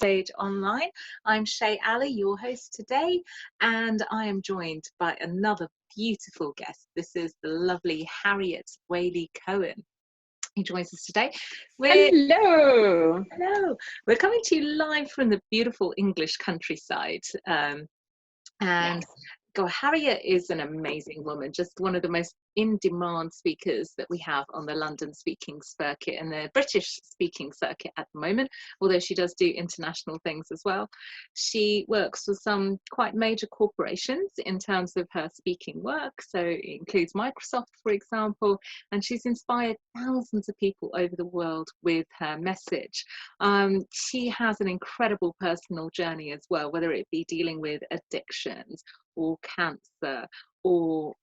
Stage Online. I'm Shay Ali, your host today, and I am joined by another beautiful guest. This is the lovely Harriet Waley-Cohen, who joins us today. Hello. We're coming to you live from the beautiful English countryside. And Yes. God, Harriet is an amazing woman, just one of the most in-demand speakers that we have on the London speaking circuit and the British speaking circuit at the moment, although she does do international things as well. She works for some quite major corporations in terms of her speaking work, so it includes Microsoft, for example, and she's inspired thousands of people over the world with her message. She has an incredible personal journey as well, whether it be dealing with addictions or cancer or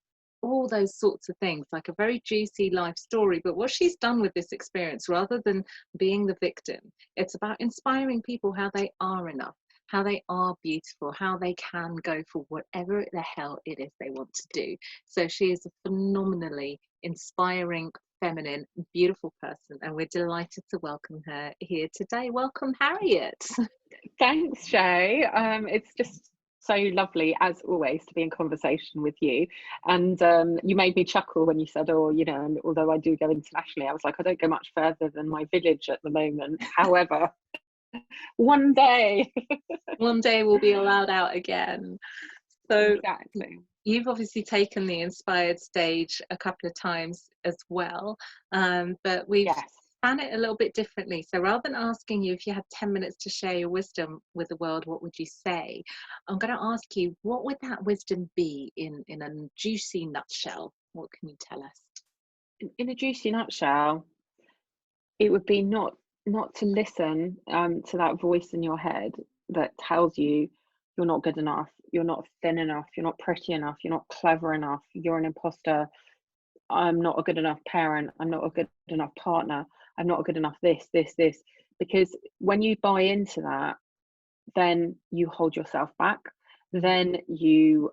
all those sorts of things, like a very juicy life story. But what she's done with this experience, rather than being the victim, it's about inspiring people how they are enough, how they are beautiful, how they can go for whatever the hell it is they want to do. So she is a phenomenally inspiring, feminine, beautiful person, and we're delighted to welcome her here today. Welcome, Harriet. Thanks, Shay. It's just so lovely, as always, to be in conversation with you. And you made me chuckle when you said, oh, you know, and although I do go internationally, I was like, I don't go much further than my village at the moment. However, one day we'll be allowed out again. So exactly. You've obviously taken the Inspired stage a couple of times as well, but we've done it a little bit differently. So rather than asking you if you had 10 minutes to share your wisdom with the world, what would you say? I'm going to ask you, what would that wisdom be in a juicy nutshell? What can you tell us? In a juicy nutshell, it would be not to listen to that voice in your head that tells you you're not good enough, you're not thin enough, you're not pretty enough, you're not clever enough, you're an imposter, I'm not a good enough parent, I'm not a good enough partner, I'm not a good enough this. Because when you buy into that, then you hold yourself back, then you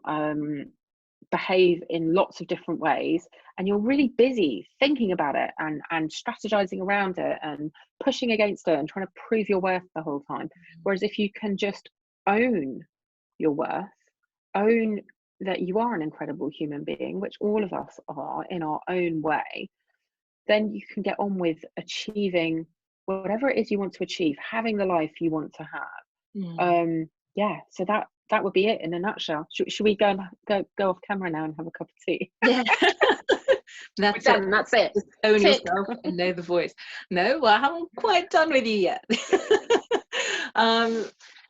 behave in lots of different ways, and you're really busy thinking about it and strategizing around it and pushing against it and trying to prove your worth the whole time. Whereas if you can just own your worth, own that you are an incredible human being, which all of us are in our own way, then you can get on with achieving whatever it is you want to achieve, having the life you want to have. So that would be it in a nutshell. Should we go off camera now and have a cup of tea? Yeah. That's it. Just own yourself and know the voice. No, well, I haven't quite done with you yet.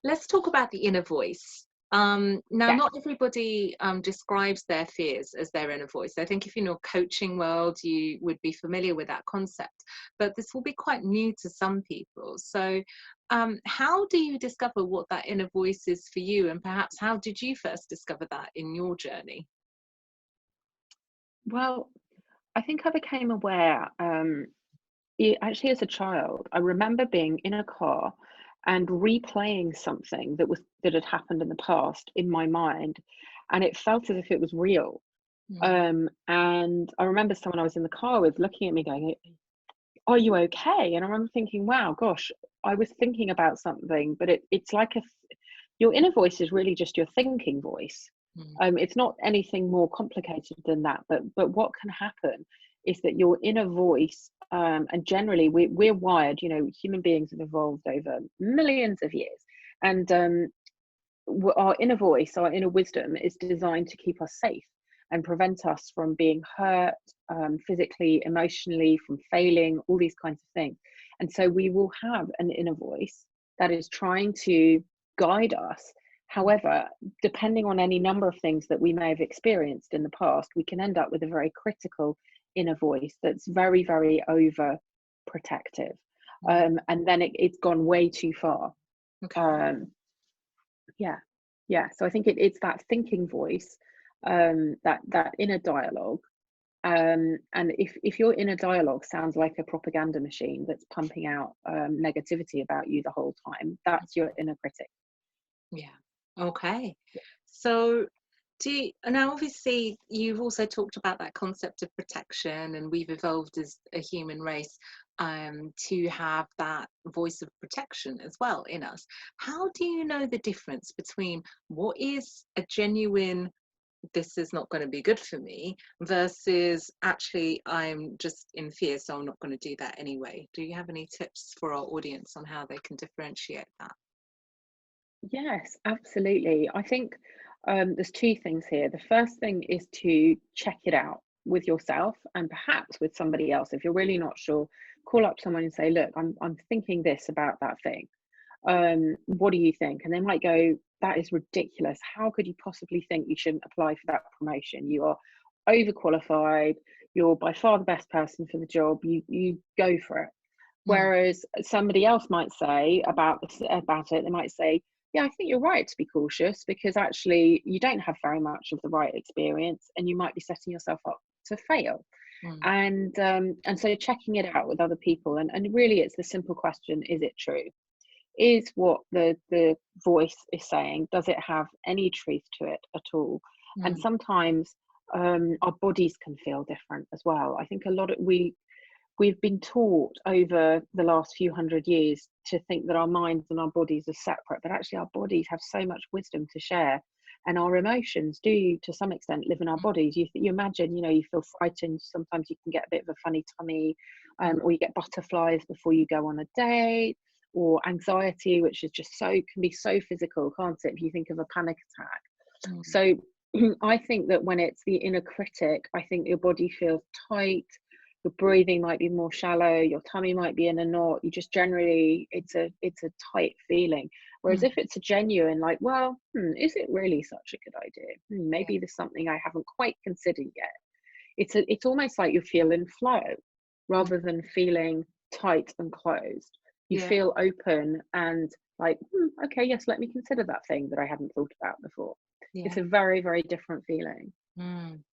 Let's talk about the inner voice. Now, not everybody describes their fears as their inner voice. I think if you know coaching world, you would be familiar with that concept, but this will be quite new to some people. So how do you discover what that inner voice is for you, and perhaps how did you first discover that in your journey? Well, I think I became aware actually as a child. I remember being in a car and replaying something that had happened in the past in my mind, and it felt as if it was real. And I remember someone I was in the car with looking at me going, are you okay? And I remember thinking, wow, gosh, I was thinking about something, but it's like your inner voice is really just your thinking voice. It's not anything more complicated than that, but what can happen is that your inner voice, and generally we're wired, you know, human beings have evolved over millions of years, and our inner voice, our inner wisdom is designed to keep us safe and prevent us from being hurt, physically, emotionally, from failing, all these kinds of things. And so we will have an inner voice that is trying to guide us. However, depending on any number of things that we may have experienced in the past, we can end up with a very critical inner voice that's very, very overprotective. And then it's gone way too far. So I think it's that thinking voice, that inner dialogue. And if your inner dialogue sounds like a propaganda machine that's pumping out negativity about you the whole time, that's your inner critic. Yeah. Okay. So now obviously you've also talked about that concept of protection, and we've evolved as a human race to have that voice of protection as well in us. How do you know the difference between what is a genuine, this is not going to be good for me, versus actually I'm just in fear, so I'm not going to do that anyway? Do you have any tips for our audience on how they can differentiate that? Yes, absolutely. I think there's two things here. The first thing is to check it out with yourself and perhaps with somebody else. If you're really not sure, call up someone and say, look, I'm thinking this about that thing. What do you think? And they might go, that is ridiculous. How could you possibly think you shouldn't apply for that promotion? You are overqualified. You're by far the best person for the job. You go for it. Mm. Whereas somebody else might say about it, they might say, yeah, I think you're right to be cautious because actually you don't have very much of the right experience and you might be setting yourself up to fail. Mm. And so checking it out with other people, and really it's the simple question, is it true? Is what the voice is saying, does it have any truth to it at all? And Mm. sometimes our bodies can feel different as well. I think a lot of we've been taught over the last few hundred years to think that our minds and our bodies are separate, but actually our bodies have so much wisdom to share, and our emotions do to some extent live in our bodies. You imagine, you feel frightened, sometimes you can get a bit of a funny tummy, Mm. or you get butterflies before you go on a date, or anxiety, which is just can be so physical, can't it, if you think of a panic attack. Mm. So I think that when it's the inner critic, I think your body feels tight, your breathing might be more shallow, your tummy might be in a knot. You just generally, it's a tight feeling. Whereas Mm. if it's a genuine, like, well, is it really such a good idea? Yeah. Maybe there's something I haven't quite considered yet. It's almost like you feel in flow Mm. rather than feeling tight and closed. You Yeah. feel open and like, okay, yes, let me consider that thing that I hadn't thought about before. It's Yeah. a very, very different feeling. Mm.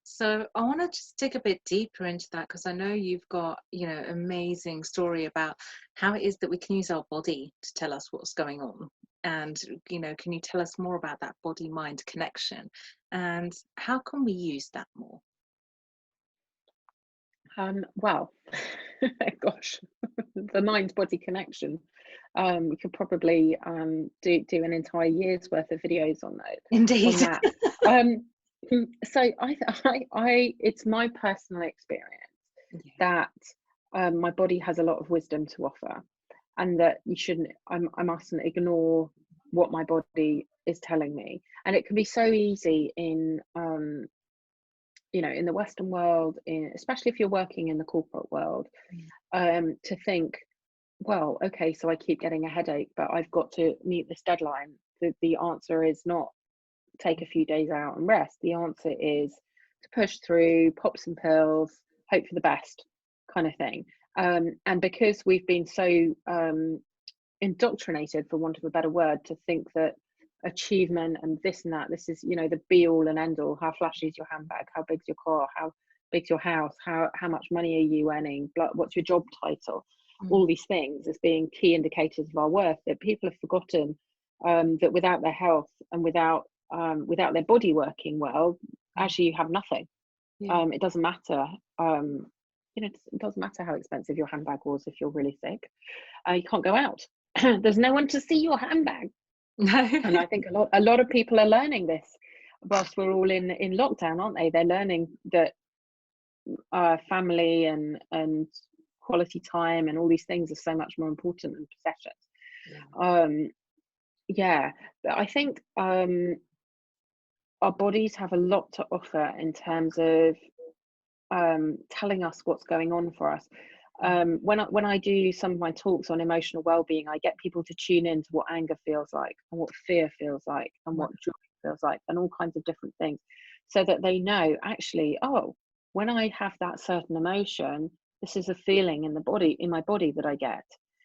So I want to just dig a bit deeper into that, because I know you've got, amazing story about how it is that we can use our body to tell us what's going on. And, can you tell us more about that body-mind connection and how can we use that more? Well, gosh, the mind body connection. We could probably do an entire year's worth of videos on Indeed. that. Um, so it's my personal experience Yeah. that my body has a lot of wisdom to offer, and that I mustn't ignore what my body is telling me. And it can be so easy in the Western world, especially if you're working in the corporate world, Mm. to think, well, okay, so I keep getting a headache, but I've got to meet this deadline. The answer is not take a few days out and rest. The answer is to push through, pop some pills, hope for the best, kind of thing. And because we've been so indoctrinated, for want of a better word, to think that achievement and this and that, this is the be all and end all. How flashy is your handbag? How big's your car? How big's your house? How much money are you earning? What's your job title? Mm. All these things as being key indicators of our worth, that people have forgotten that without their health and without their body working well, Mm. actually you have nothing. Yeah. It doesn't matter. It doesn't matter how expensive your handbag was if you're really sick. You can't go out. There's no one to see your handbag. No. And I think a lot of people are learning this whilst we're all in lockdown, aren't they? They're learning that family and quality time and all these things are so much more important than Yeah. possessions. Yeah, but I think our bodies have a lot to offer in terms of telling us what's going on for us. Mm. When I do some of my talks on emotional well-being, I get people to tune in to what anger feels like and what fear feels like and Wow. what joy feels like and all kinds of different things, so that they know actually, oh, when I have that certain emotion, this is a feeling in my body that I get,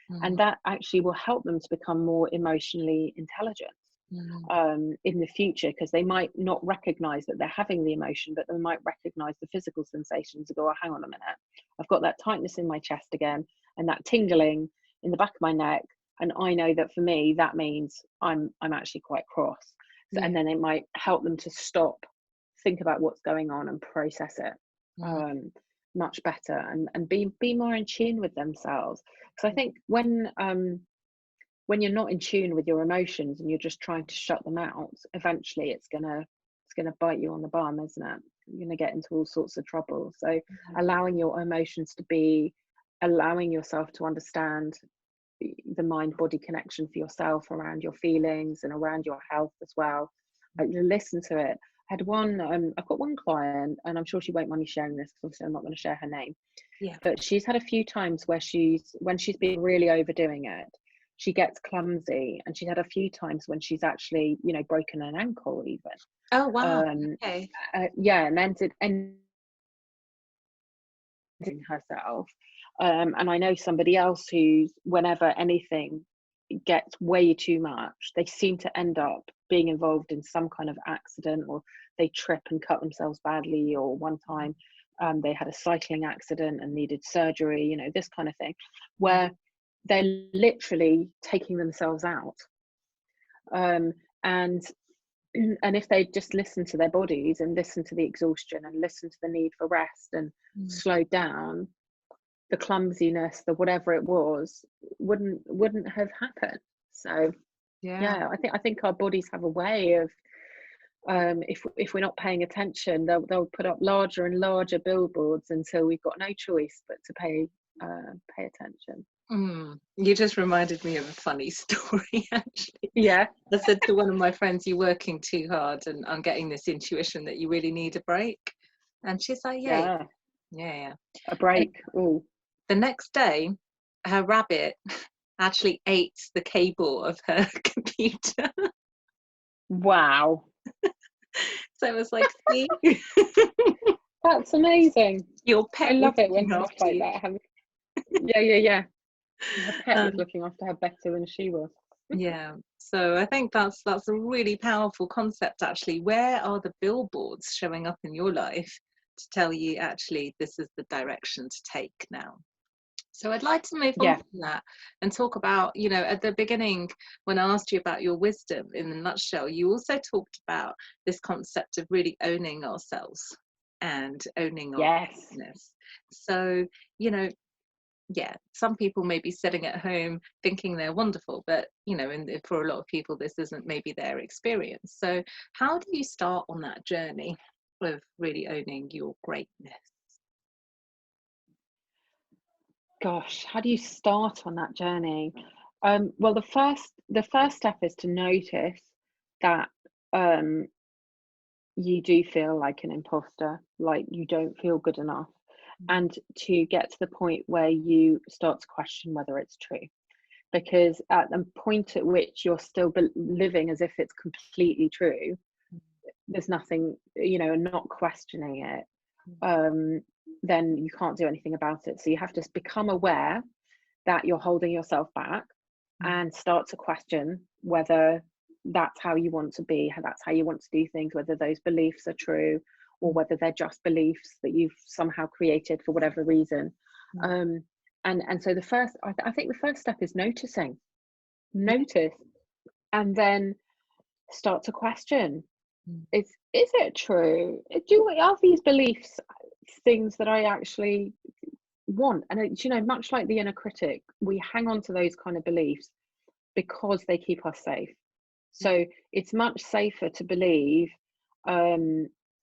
and Mm. that actually will help them to become more emotionally intelligent Mm. in the future, because they might not recognize that they're having the emotion, but they might recognize the physical sensations and go, oh, hang on a minute, I've got that tightness in my chest again and that tingling in the back of my neck, and I know that for me that means I'm actually quite cross. So, Yeah. and then it might help them to stop, think about what's going on and process it. Mm. um, much better, and be more in tune with themselves. Because I think when you're not in tune with your emotions and you're just trying to shut them out, eventually it's gonna bite you on the bum, isn't it? You're gonna get into all sorts of trouble. So allowing your emotions to be, allowing yourself to understand the mind body connection for yourself around your feelings and around your health as well. Like, listen to it. I had one I've got one client, and I'm sure she won't mind me sharing this because obviously I'm not going to share her name, but she's had a few times where when she's been really overdoing it, she gets clumsy, and she's had a few times when she's actually, you know, broken an ankle even. Oh wow. Okay. Yeah, and ending herself. And I know somebody else who's, whenever anything gets way too much, they seem to end up being involved in some kind of accident, or they trip and cut themselves badly, or one time they had a cycling accident and needed surgery, you know, this kind of thing, where they're literally taking themselves out. And if they just listen to their bodies and listen to the exhaustion and listen to the need for rest and slow down, the clumsiness, the whatever it was, wouldn't have happened. So yeah, I think our bodies have a way of, if we're not paying attention, they'll put up larger and larger billboards until we've got no choice but to pay attention. You just reminded me of a funny story, actually. Yeah. I said to one of my friends, "You're working too hard and I'm getting this intuition that you really need a break." And she's like, yeah. A break. Oh. The next day, her rabbit actually ate the cable of her computer. Wow. So it was like, see? That's amazing. Your pet, I love it when stuff like that happens. Yeah. Her pet was looking after her better than she was. Yeah. So I think that's a really powerful concept, actually. Where are the billboards showing up in your life to tell you, actually, this is the direction to take now? So I'd like to move on from that and talk about, you know, at the beginning, when I asked you about your wisdom in a nutshell, you also talked about this concept of really owning ourselves and owning our business. So, you know, some people may be sitting at home thinking they're wonderful, but, you know, and for a lot of people, this isn't maybe their experience. So how do you start on that journey of really owning your greatness? Gosh, how do you start on that journey? Well, the first step is to notice that you do feel like an imposter, like you don't feel good enough, and to get to the point where you start to question whether it's true. Because at the point at which you're still living as if it's completely true, there's nothing, you know, not questioning it, then you can't do anything about it. So you have to become aware that you're holding yourself back and start to question whether that's how you want to be, that's how you want to do things, whether those beliefs are true or whether they're just beliefs that you've somehow created for whatever reason. And so I think the first step is notice, and then start to question. Is it true? Are these beliefs things that I actually want? And you know, much like the inner critic, we hang on to those kind of beliefs because they keep us safe. So it's much safer to believe,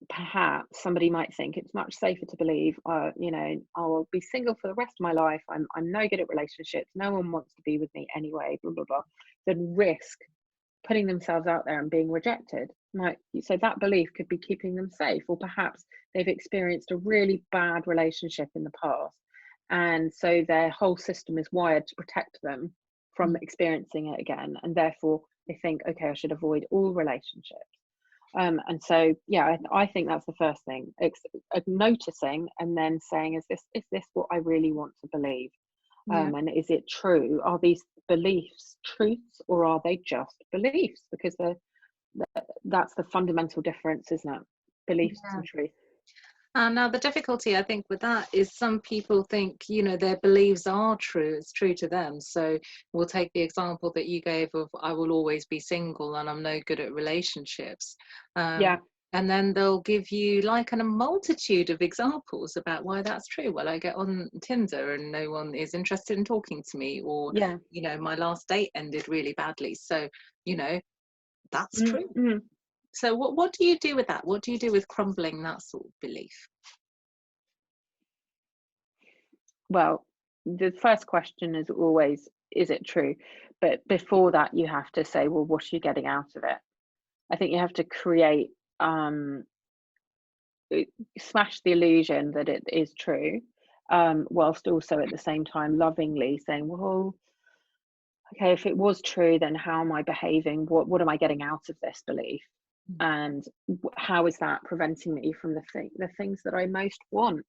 perhaps somebody might think it's much safer to believe, you know, I'll be single for the rest of my life, I'm no good at relationships, no one wants to be with me anyway, blah blah blah, than risk putting themselves out there and being rejected. So that belief could be keeping them safe, or perhaps they've experienced a really bad relationship in the past, and so their whole system is wired to protect them from experiencing it again, and therefore they think, okay, I should avoid all relationships. And so I think that's the first thing. It's noticing and then saying, is this what I really want to believe? And is it true? Are these beliefs truths, or are they just beliefs? Because that's the fundamental difference, isn't it? Beliefs and truth. Now the difficulty, I think, with that is some people think, you know, their beliefs are true, it's true to them. So we'll take the example that you gave of, I will always be single and I'm no good at relationships. And then they'll give you like a multitude of examples about why that's true. Well, I get on Tinder and no one is interested in talking to me, or, Yeah. you know, my last date ended really badly. So, you know, that's true. Mm-hmm. So what do you do with that? What do you do with crumbling that sort of belief? Well, the first question is always, is it true? But before that, you have to say, well, what are you getting out of it? I think you have to create, smash the illusion that it is true, whilst also at the same time lovingly saying, well, okay, if it was true, then how am I behaving? What am I getting out of this belief? And how is that preventing me from the things that I most want?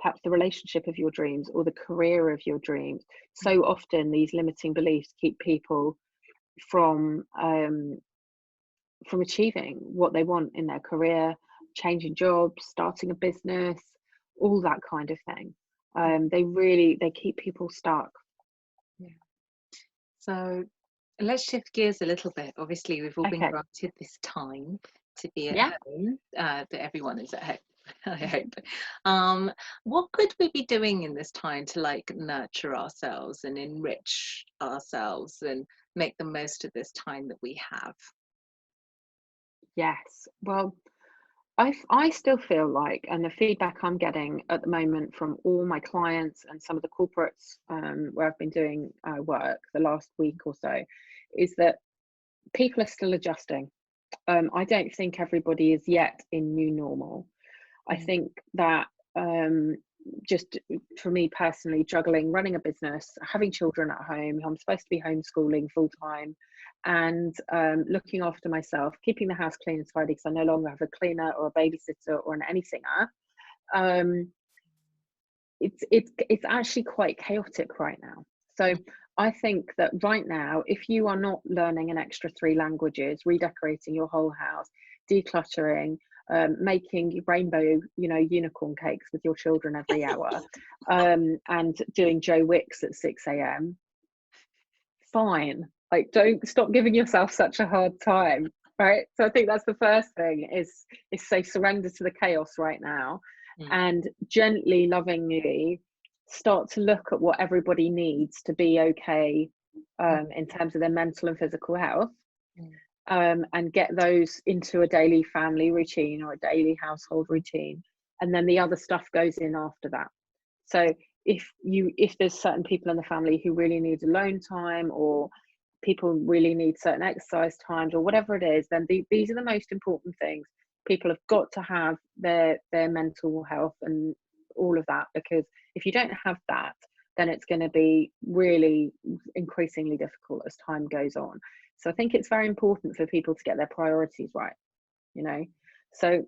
Perhaps the relationship of your dreams or the career of your dreams. So often these limiting beliefs keep people from achieving what they want in their career, changing jobs, starting a business, all that kind of thing. They keep people stuck. Yeah. So let's shift gears a little bit. Obviously, we've all been Okay. granted this time to be at Yeah. home, that everyone is at home, I hope. What could we be doing in this time to like nurture ourselves and enrich ourselves and make the most of this time that we have? Yes. Well, I still feel like, and the feedback I'm getting at the moment from all my clients and some of the corporates, where I've been doing work the last week or so, is that people are still adjusting. I don't think everybody is yet in new normal. I think that, just for me personally, juggling running a business, having children at home, I'm supposed to be homeschooling full time, and looking after myself, keeping the house clean and tidy because I no longer have a cleaner or a babysitter or an anythinger. Um, it's actually quite chaotic right now. So I think that right now, if you are not learning an extra 3 languages, redecorating your whole house, decluttering, making rainbow, unicorn cakes with your children every hour, and doing Joe Wicks at 6 a.m., fine. Like, don't stop giving yourself such a hard time, right? So I think that's the first thing is say surrender to the chaos right now, and gently, lovingly start to look at what everybody needs to be okay, in terms of their mental and physical health, and get those into a daily family routine or a daily household routine, and then the other stuff goes in after that. So if there's certain people in the family who really need alone time, or people really need certain exercise times, or whatever it is, then these are the most important things. People have got to have their mental health and all of that, because if you don't have that, then it's going to be really increasingly difficult as time goes on. So I think it's very important for people to get their priorities right, So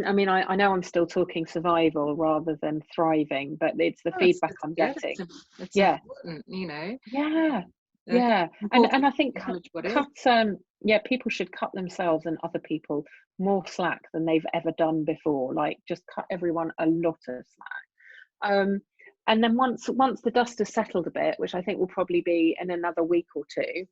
I mean, I know I'm still talking survival rather than thriving, but it's the feedback It's I'm good. getting. It's Yeah, important, yeah, I think yeah. it's And important I think to acknowledge what is. people should cut themselves and other people more slack than they've ever done before. Like, just cut everyone a lot of slack. And then once the dust has settled a bit, which I think will probably be in another week or two,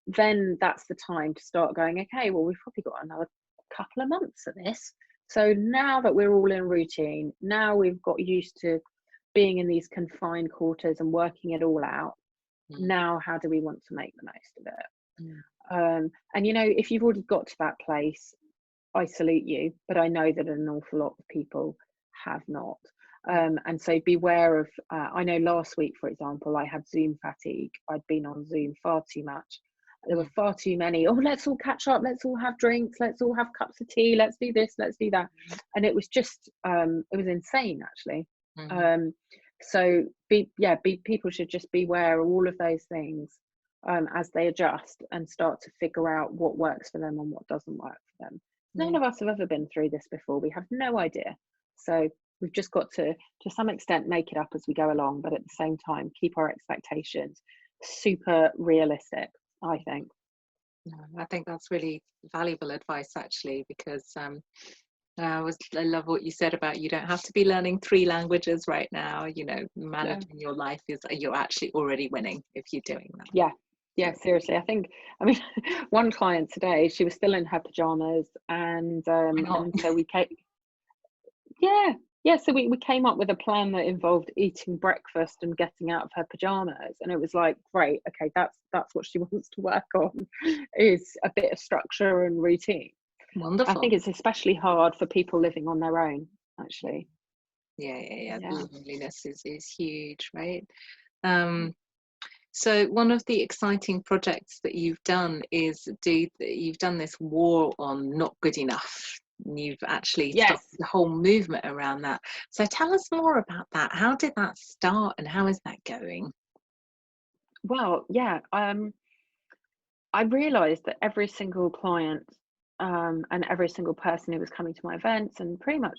then that's the time to start going, okay, well, we've probably got another couple of months of this. So now that we're all in routine, now we've got used to being in these confined quarters and working it all out. Now, how do we want to make the most of it? And if you've already got to that place, I salute you, but I know that an awful lot of people have not. And so beware of, I know last week, for example, I had Zoom fatigue. I'd been on Zoom far too much. There were far too many, let's all catch up, let's all have drinks, let's all have cups of tea, let's do this, let's do that. And it was just, it was insane, actually. So people should just beware of all of those things, as they adjust and start to figure out what works for them and what doesn't work for them. None of us have ever been through this before. We have no idea. So we've just got to some extent, make it up as we go along, but at the same time, keep our expectations super realistic, I think. I think that's really valuable advice, actually, because I love what you said about you don't have to be learning 3 languages right now. Managing your life you're actually already winning if you're doing that. Yeah, Yeah, seriously. I mean, one client today, she was still in her pajamas, Why not? and so we came, yeah, yeah. So we came up with a plan that involved eating breakfast and getting out of her pajamas, and it was like, great, okay, that's what she wants to work on, is a bit of structure and routine. I Wonderful. think it's especially hard for people living on their own, actually. Yeah. Yeah. Loneliness is huge, right? Um, so one of the exciting projects that you've done is you've done this war on not good enough. You've actually Yes. started the whole movement around that. So tell us more about that. How did that start and how is that going? Well, yeah. I realized that every single client, and every single person who was coming to my events, and pretty much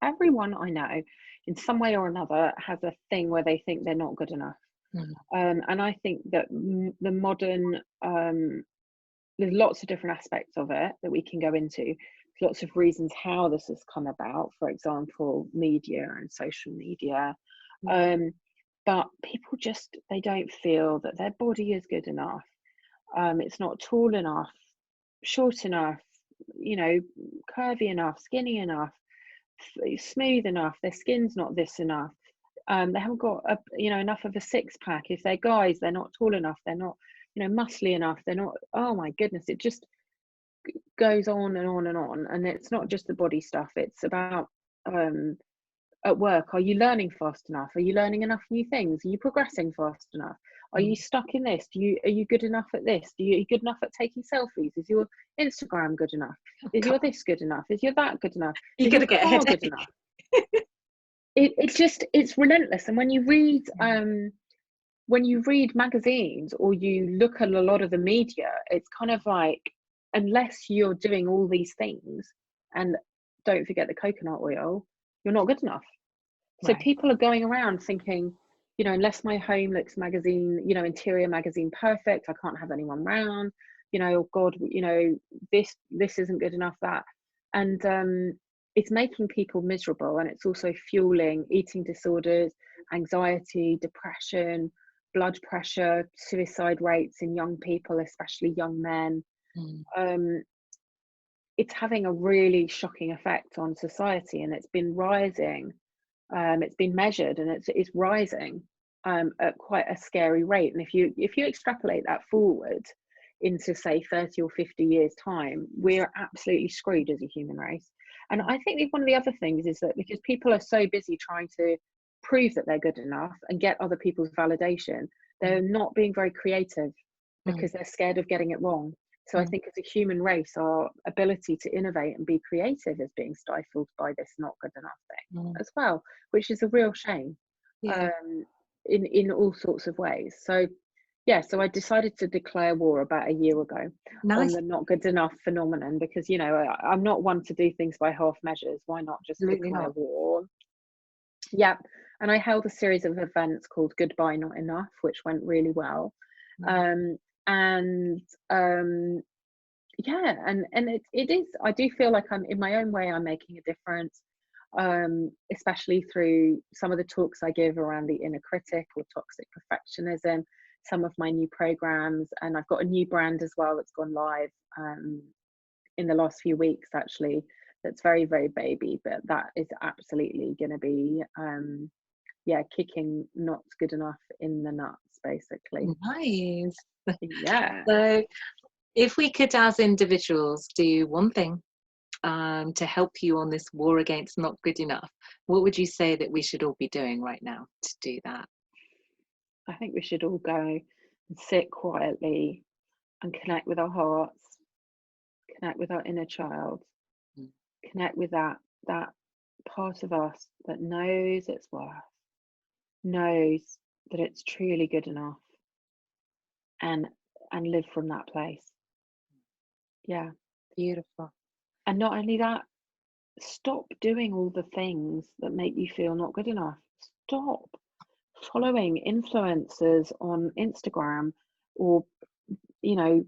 everyone I know, in some way or another, has a thing where they think they're not good enough. Mm, And I think that the modern, there's lots of different aspects of it that we can go into. There's lots of reasons how this has come about. For example, media and social media. yeah. Um, but people just, they don't feel that their body is good enough. It's not tall enough, short enough, you know, curvy enough, skinny enough, smooth enough. Their skin's not this enough. They haven't got enough of a six pack. If they're guys, they're not tall enough. They're not, muscly enough. They're not. Oh my goodness! It just goes on and on and on. And it's not just the body stuff. It's about, at work, are you learning fast enough? Are you learning enough new things? Are you progressing fast enough? Are you Mm. stuck in this? Are you good enough at this? Are you good enough at taking selfies? Is your Instagram good enough? Oh, Is God. your this good enough? Is your that good enough? You're Is your gonna get a car good headache. enough? It's relentless. And when you read magazines or you look at a lot of the media, it's kind of like, unless you're doing all these things, and don't forget the coconut oil, you're not good enough. So Right. people are going around thinking, unless my home looks interior magazine perfect, I can't have anyone round. Oh God, this isn't good enough, that. And it's making people miserable, and it's also fueling eating disorders, anxiety, depression, blood pressure, suicide rates in young people, especially young men. Mm. It's having a really shocking effect on society, and it's been rising. It's been measured, and it's rising at quite a scary rate. And if you extrapolate that forward into, say, 30 or 50 years time, we're absolutely screwed as a human race. And I think that one of the other things is that because people are so busy trying to prove that they're good enough and get other people's validation, they're not being very creative Mm. because they're scared of getting it wrong. So I Mm. think as a human race, our ability to innovate and be creative is being stifled by this not good enough thing Mm. as well, which is a real shame, Yeah. in all sorts of ways. So yeah, so I decided to declare war about a year ago on Nice. the not good enough phenomenon, because I'm not one to do things by half measures. Why not just Absolutely declare not. war? Yeah. And I held a series of events called Goodbye Not Enough, which went really well. Mm. Um, and yeah, and it is, I do feel like I'm, in my own way, I'm making a difference, especially through some of the talks I give around the inner critic or toxic perfectionism, some of my new programs. And I've got a new brand as well that's gone live in the last few weeks, actually, that's very, very baby, but that is absolutely going to be yeah, kicking not good enough in the nuts, basically. Nice. Yeah. So if we could, as individuals, do one thing to help you on this war against not good enough, what would you say that we should all be doing right now to do that? I think we should all go and sit quietly and connect with our hearts, connect with our inner child, Mm. connect with that part of us that knows its worth, knows that it's truly good enough, and live from that place. Yeah. Beautiful. And not only that, stop doing all the things that make you feel not good enough. Stop following influencers on Instagram, or you know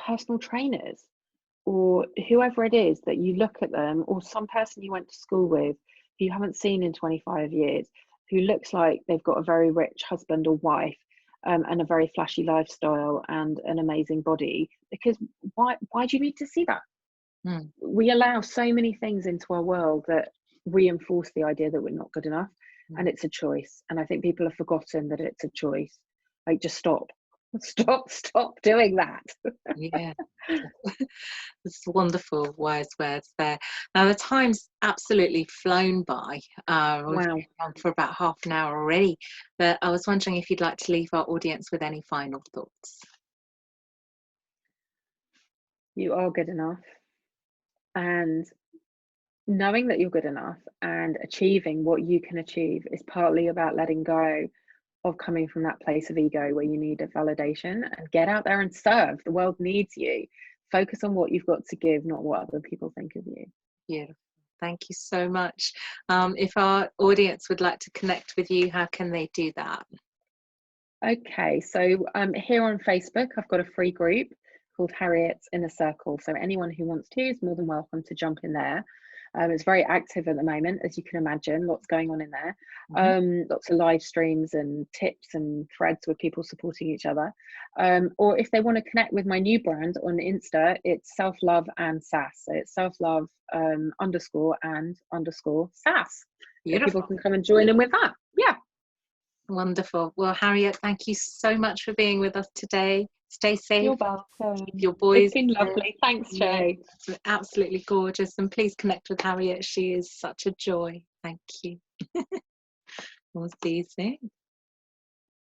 personal trainers, or whoever it is that you look at them, or some person you went to school with who you haven't seen in 25 years, who looks like they've got a very rich husband or wife, and a very flashy lifestyle and an amazing body, because why do you need to see that? We allow so many things into our world that reinforce the idea that we're not good enough, and it's a choice. And I think people have forgotten that it's a choice. Like, just stop doing that. Yeah. It's wonderful wise words there. Now the time's absolutely flown by. We've Wow. been on for about half an hour already, but I was wondering if you'd like to leave our audience with any final thoughts. You are good enough, and knowing that you're good enough and achieving what you can achieve is partly about letting go of coming from that place of ego where you need a validation, and get out there and serve. The world needs you. Focus on what you've got to give, not what other people think of you. Beautiful. Thank you so much. If our audience would like to connect with you, how can they do that? Okay, so here on Facebook, I've got a free group called Harriet's Inner Circle. So anyone who wants to is more than welcome to jump in there. It's very active at the moment, as you can imagine, lots going on in there. Lots of live streams and tips and threads with people supporting each other. Or if they want to connect with my new brand on Insta, it's self-love and sass. So it's self-love _and_ sass. So people can come and join in with that. Yeah. Wonderful. Well, Harriet, thank you so much for being with us today. Stay safe. You're welcome. Your boys. It's been lovely. Thanks, Jay. Yeah, absolutely gorgeous. And please connect with Harriet. She is such a joy. Thank you. We'll see you soon.